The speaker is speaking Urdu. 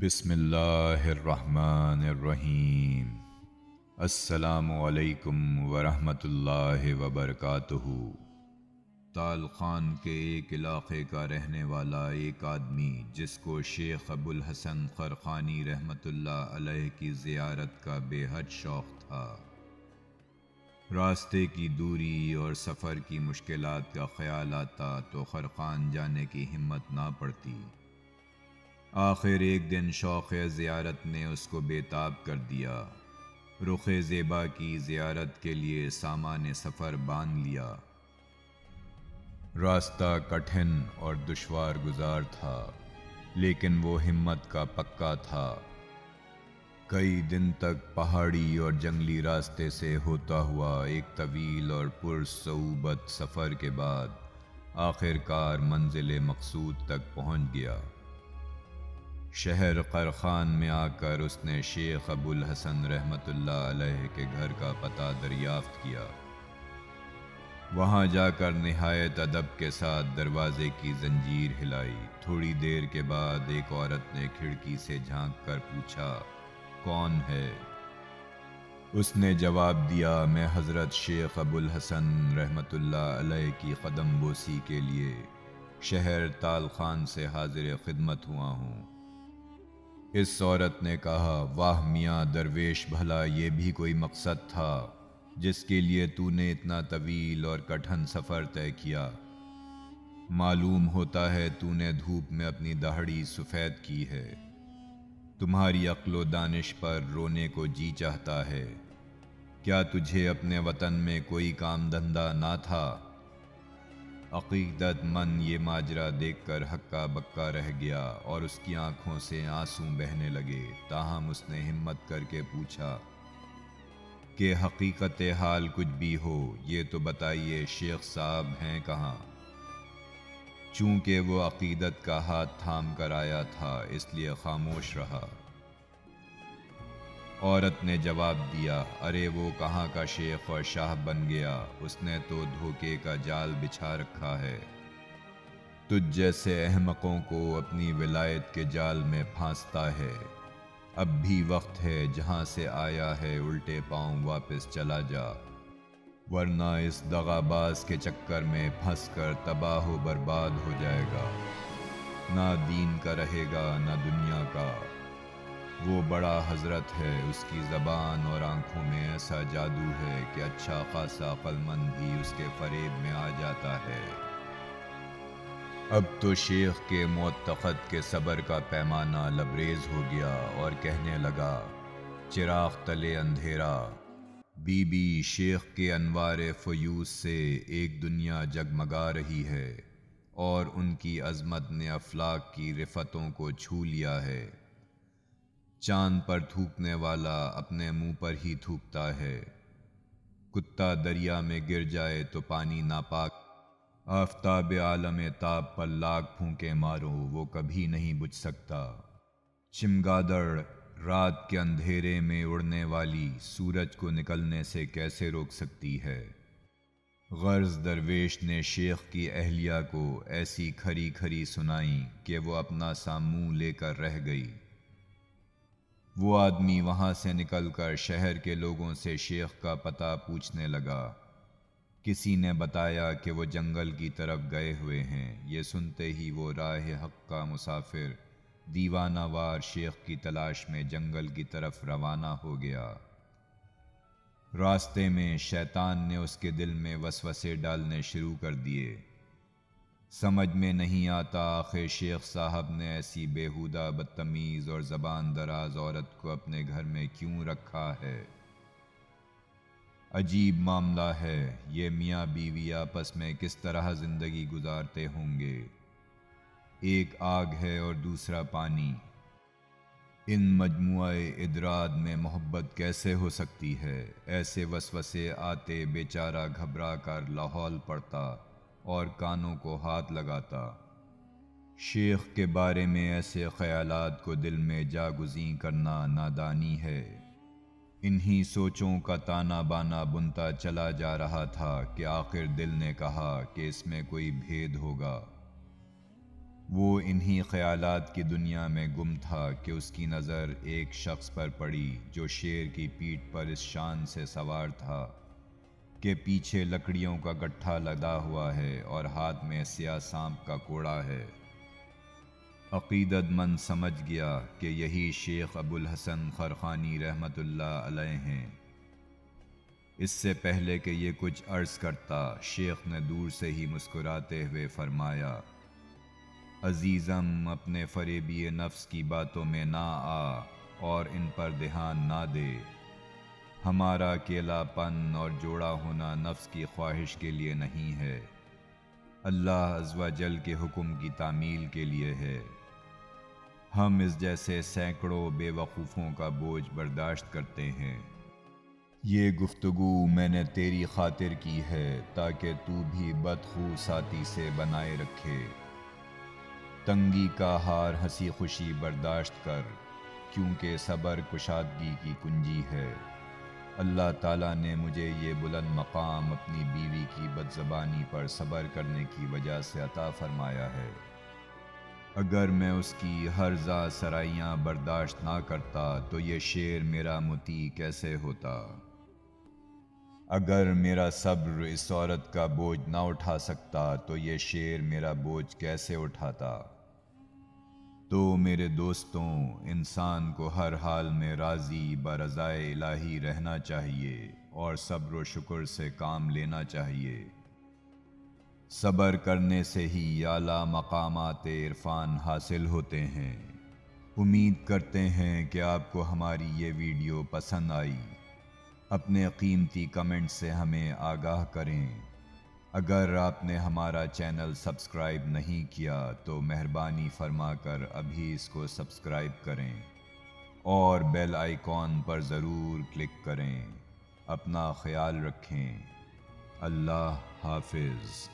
بسم اللہ الرحمن الرحیم۔ السلام علیکم ورحمۃ اللہ وبرکاتہ۔ تالخان کے ایک علاقے کا رہنے والا ایک آدمی جس کو شیخ ابو الحسن خرقانی رحمۃ اللہ علیہ کی زیارت کا بے حد شوق تھا، راستے کی دوری اور سفر کی مشکلات کا خیال آتا تو خرقان جانے کی ہمت نہ پڑتی۔ آخر ایک دن شوق زیارت نے اس کو بے تاب کر دیا۔ رخ زیبا کی زیارت کے لیے سامان سفر باندھ لیا۔ راستہ کٹھن اور دشوار گزار تھا، لیکن وہ ہمت کا پکا تھا۔ کئی دن تک پہاڑی اور جنگلی راستے سے ہوتا ہوا ایک طویل اور پرصعوبت سفر کے بعد آخر کار منزل مقصود تک پہنچ گیا۔ شہر قرخان میں آ کر اس نے شیخ ابو الحسن رحمۃ اللہ علیہ کے گھر کا پتہ دریافت کیا۔ وہاں جا کر نہایت ادب کے ساتھ دروازے کی زنجیر ہلائی۔ تھوڑی دیر کے بعد ایک عورت نے کھڑکی سے جھانک کر پوچھا، کون ہے؟ اس نے جواب دیا، میں حضرت شیخ ابو الحسن رحمۃ اللہ علیہ کی قدم بوسی کے لیے شہر تالخان سے حاضر خدمت ہوا ہوں۔ اس عورت نے کہا، واہ میاں درویش، بھلا یہ بھی کوئی مقصد تھا جس کے لیے تو نے اتنا طویل اور کٹھن سفر طے کیا؟ معلوم ہوتا ہے تو نے دھوپ میں اپنی دہڑی سفید کی ہے۔ تمہاری عقل و دانش پر رونے کو جی چاہتا ہے۔ کیا تجھے اپنے وطن میں کوئی کام دھندا نہ تھا؟ عقیدت مند یہ ماجرا دیکھ کر ہکا بکا رہ گیا اور اس کی آنکھوں سے آنسو بہنے لگے۔ تاہم اس نے ہمت کر کے پوچھا کہ حقیقت حال کچھ بھی ہو یہ تو بتائیے، شیخ صاحب ہیں کہاں؟ چونکہ وہ عقیدت کا ہاتھ تھام کر آیا تھا اس لیے خاموش رہا۔ عورت نے جواب دیا، ارے وہ کہاں کا شیخ اور شاہ بن گیا، اس نے تو دھوکے کا جال بچھا رکھا ہے۔ تجھ جیسے احمقوں کو اپنی ولایت کے جال میں پھانستا ہے۔ اب بھی وقت ہے، جہاں سے آیا ہے الٹے پاؤں واپس چلا جا، ورنہ اس دغاباز کے چکر میں پھنس کر تباہ و برباد ہو جائے گا۔ نہ دین کا رہے گا نہ دنیا کا۔ وہ بڑا حضرت ہے، اس کی زبان اور آنکھوں میں ایسا جادو ہے کہ اچھا خاصا عقل مند بھی اس کے فریب میں آ جاتا ہے۔ اب تو شیخ کے معتقد کے صبر کا پیمانہ لبریز ہو گیا اور کہنے لگا، چراغ تلے اندھیرا۔ بی بی شیخ کے انوار فیوز سے ایک دنیا جگمگا رہی ہے اور ان کی عظمت نے افلاک کی رفتوں کو چھو لیا ہے۔ چاند پر تھوکنے والا اپنے منہ پر ہی تھوکتا ہے۔ کتا دریا میں گر جائے تو پانی ناپاک، آفتاب عالم تاب پر لاکھ پھونکے مارو وہ کبھی نہیں بجھ سکتا۔ چمگادڑ رات کے اندھیرے میں اڑنے والی سورج کو نکلنے سے کیسے روک سکتی ہے؟ غرض درویش نے شیخ کی اہلیہ کو ایسی کھری کھری سنائی کہ وہ اپنا سا منہ لے کر رہ گئی۔ وہ آدمی وہاں سے نکل کر شہر کے لوگوں سے شیخ کا پتہ پوچھنے لگا۔ کسی نے بتایا کہ وہ جنگل کی طرف گئے ہوئے ہیں۔ یہ سنتے ہی وہ راہ حق کا مسافر دیوانہ وار شیخ کی تلاش میں جنگل کی طرف روانہ ہو گیا۔ راستے میں شیطان نے اس کے دل میں وسوسے ڈالنے شروع کر دیے۔ سمجھ میں نہیں آتا آخر شیخ صاحب نے ایسی بیہودہ بدتمیز اور زبان دراز عورت کو اپنے گھر میں کیوں رکھا ہے۔ عجیب معاملہ ہے، یہ میاں بیوی آپس میں کس طرح زندگی گزارتے ہوں گے؟ ایک آگ ہے اور دوسرا پانی، ان مجموعہ ادراد میں محبت کیسے ہو سکتی ہے؟ ایسے وسوسے آتے بیچارہ گھبرا کر لاہول پڑتا اور کانوں کو ہاتھ لگاتا۔ شیخ کے بارے میں ایسے خیالات کو دل میں جاگزیں کرنا نادانی ہے۔ انہی سوچوں کا تانا بانا بنتا چلا جا رہا تھا کہ آخر دل نے کہا کہ اس میں کوئی بھید ہوگا۔ وہ انہی خیالات کی دنیا میں گم تھا کہ اس کی نظر ایک شخص پر پڑی جو شیر کی پیٹھ پر اس شان سے سوار تھا کہ پیچھے لکڑیوں کا گٹھا لدا ہوا ہے اور ہاتھ میں سیاہ سانپ کا کوڑا ہے۔ عقیدت مند سمجھ گیا کہ یہی شیخ ابو الحسن خرقانی رحمۃ اللہ علیہ ہیں۔ اس سے پہلے کہ یہ کچھ عرض کرتا، شیخ نے دور سے ہی مسکراتے ہوئے فرمایا، عزیزم، اپنے فریبی نفس کی باتوں میں نہ آ اور ان پر دھیان نہ دے۔ ہمارا اکیلا پن اور جوڑا ہونا نفس کی خواہش کے لیے نہیں ہے، اللہ عز و جل کے حکم کی تعمیل کے لیے ہے۔ ہم اس جیسے سینکڑوں بے وقوفوں کا بوجھ برداشت کرتے ہیں۔ یہ گفتگو میں نے تیری خاطر کی ہے تاکہ تو بھی بدخو ساتھی سے بنائے رکھے۔ تنگی کا ہار ہنسی خوشی برداشت کر، کیونکہ صبر کشادگی کی کنجی ہے۔ اللہ تعالیٰ نے مجھے یہ بلند مقام اپنی بیوی کی بدزبانی پر صبر کرنے کی وجہ سے عطا فرمایا ہے۔ اگر میں اس کی ہرزہ سرائیاں برداشت نہ کرتا تو یہ شیر میرا مطیع کیسے ہوتا؟ اگر میرا صبر اس عورت کا بوجھ نہ اٹھا سکتا تو یہ شیر میرا بوجھ کیسے اٹھاتا؟ تو میرے دوستوں، انسان کو ہر حال میں راضی برضائے الہی رہنا چاہیے اور صبر و شکر سے کام لینا چاہیے۔ صبر کرنے سے ہی اعلیٰ مقامات عرفان حاصل ہوتے ہیں۔ امید کرتے ہیں کہ آپ کو ہماری یہ ویڈیو پسند آئی۔ اپنے قیمتی کمنٹ سے ہمیں آگاہ کریں۔ اگر آپ نے ہمارا چینل سبسکرائب نہیں کیا تو مہربانی فرما کر ابھی اس کو سبسکرائب کریں اور بیل آئیکن پر ضرور کلک کریں۔ اپنا خیال رکھیں۔ اللہ حافظ۔